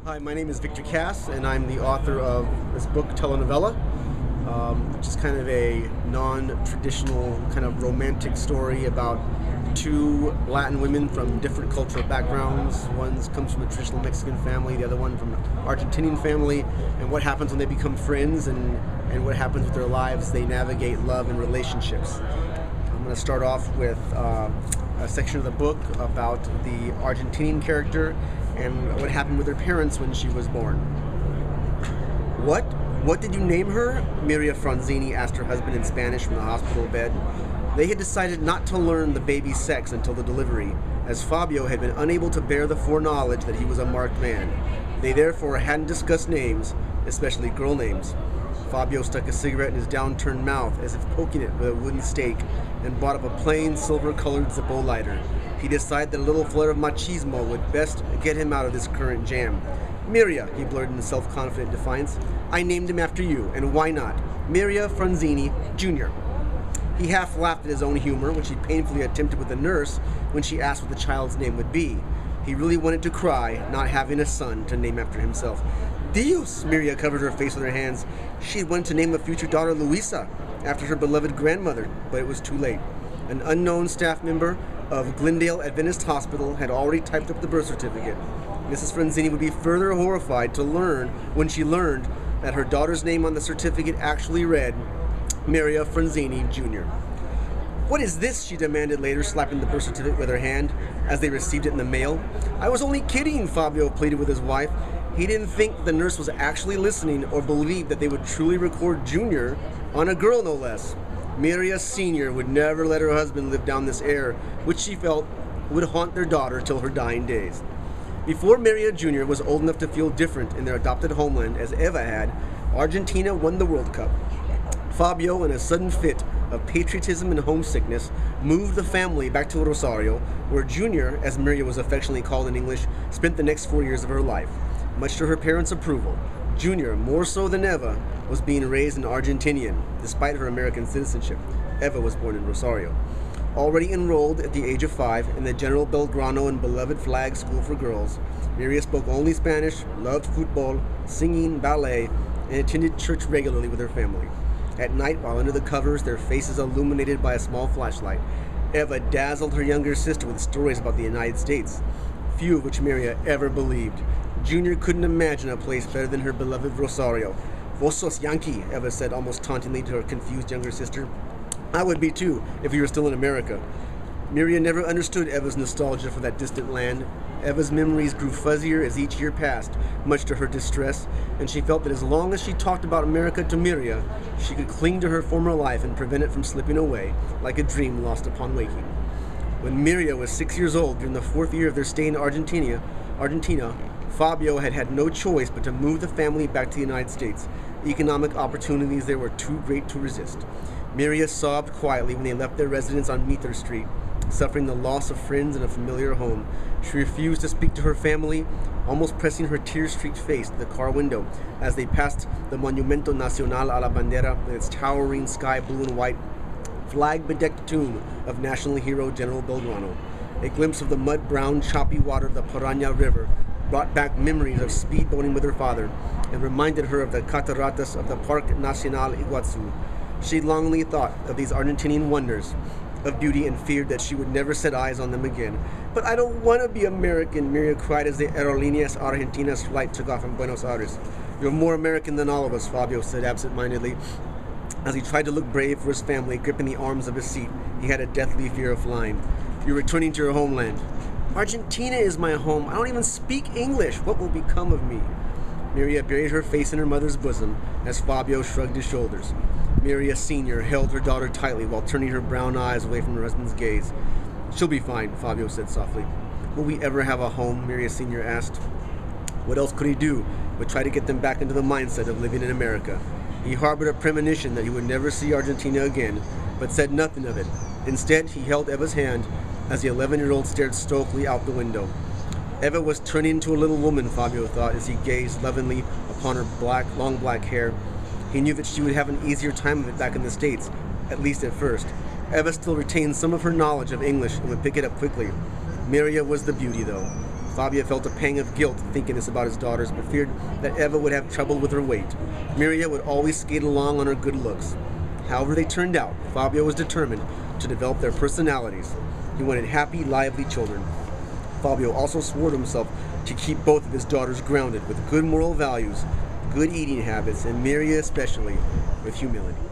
Hi, my name is Victor Cass, and I'm the author of this book, Telenovela, which is kind of a non-traditional, kind of romantic story about two Latin women from different cultural backgrounds. One comes from a traditional Mexican family, the other one from an Argentinian family, and what happens when they become friends and what happens with their lives. They navigate love and relationships. I'm going to start off with a section of the book about the Argentinian character and what happened with her parents when she was born. What? What did you name her? Miria Franzini asked her husband in Spanish from the hospital bed. They had decided not to learn the baby's sex until the delivery, as Fabio had been unable to bear the foreknowledge that he was a marked man. They therefore hadn't discussed names, especially girl names. Fabio stuck a cigarette in his downturned mouth as if poking it with a wooden stake and brought up a plain silver-colored Zippo lighter. He decided that a little flare of machismo would best get him out of this current jam. Miria, he blurted in self-confident defiance. I named him after you, and why not? Miria Franzini, Jr. He half laughed at his own humor, which he painfully attempted with the nurse when she asked what the child's name would be. He really wanted to cry, not having a son to name after himself. Dios! Miria covered her face with her hands. She had wanted to name a future daughter Luisa, after her beloved grandmother, but it was too late. An unknown staff member of Glendale Adventist Hospital had already typed up the birth certificate. Mrs. Franzini would be further horrified to learn when she learned that her daughter's name on the certificate actually read Miria Franzini, Jr. What is this? She demanded later, slapping the birth certificate with her hand as they received it in the mail. I was only kidding, Fabio pleaded with his wife. He didn't think the nurse was actually listening or believed that they would truly record Jr. on a girl, no less. Miria Sr. would never let her husband live down this error, which she felt would haunt their daughter till her dying days. Before Miria Jr. was old enough to feel different in their adopted homeland, as Eva had, Argentina won the World Cup. Fabio, in a sudden fit of patriotism and homesickness, moved the family back to Rosario, where Jr., as Miria was affectionately called in English, spent the next 4 years of her life. Much to her parents' approval, Jr., more so than Eva, was being raised an Argentinian, despite her American citizenship. Eva was born in Rosario. Already enrolled at the age of 5 in the General Belgrano and beloved Flag School for Girls, Miria spoke only Spanish, loved football, singing, ballet, and attended church regularly with her family. At night, while under the covers, their faces illuminated by a small flashlight, Eva dazzled her younger sister with stories about the United States, few of which Miria ever believed. Jr. couldn't imagine a place better than her beloved Rosario. Vos sos Yankee, Eva said almost tauntingly to her confused younger sister. I would be too, if we were still in America. Miria never understood Eva's nostalgia for that distant land. Eva's memories grew fuzzier as each year passed, much to her distress, and she felt that as long as she talked about America to Miria, she could cling to her former life and prevent it from slipping away, like a dream lost upon waking. When Miria was 6 years old, during the 4th year of their stay in Argentina, Fabio had had no choice but to move the family back to the United States. Economic opportunities there were too great to resist. Miria sobbed quietly when they left their residence on Meter Street, suffering the loss of friends and a familiar home. She refused to speak to her family, almost pressing her tear-streaked face to the car window as they passed the Monumento Nacional a la Bandera with its towering sky blue and white flag-bedecked tomb of national hero General Belgrano. A glimpse of the mud-brown, choppy water of the Paraná River brought back memories of speedboating with her father and reminded her of the cataratas of the Parque Nacional Iguazu. She longingly thought of these Argentinian wonders of beauty and feared that she would never set eyes on them again. But I don't want to be American, Miria cried as the Aerolíneas Argentinas flight took off from Buenos Aires. You're more American than all of us, Fabio said absent-mindedly. As he tried to look brave for his family, gripping the arms of his seat, he had a deathly fear of flying. You're returning to your homeland. Argentina is my home. I don't even speak English. What will become of me? Miria buried her face in her mother's bosom as Fabio shrugged his shoulders. Miria Sr. held her daughter tightly while turning her brown eyes away from her husband's gaze. She'll be fine, Fabio said softly. Will we ever have a home? Miria Sr. asked. What else could he do but try to get them back into the mindset of living in America? He harbored a premonition that he would never see Argentina again, but said nothing of it. Instead, he held Eva's hand as the 11-year-old stared stoically out the window. Eva was turning into a little woman, Fabio thought, as he gazed lovingly upon her long black hair. He knew that she would have an easier time of it back in the States, at least at first. Eva still retained some of her knowledge of English and would pick it up quickly. Miria was the beauty, though. Fabio felt a pang of guilt thinking this about his daughters, but feared that Eva would have trouble with her weight. Miria would always skate along on her good looks. However they turned out, Fabio was determined to develop their personalities. He wanted happy, lively children. Fabio also swore to himself to keep both of his daughters grounded with good moral values, good eating habits, and Miria especially with humility.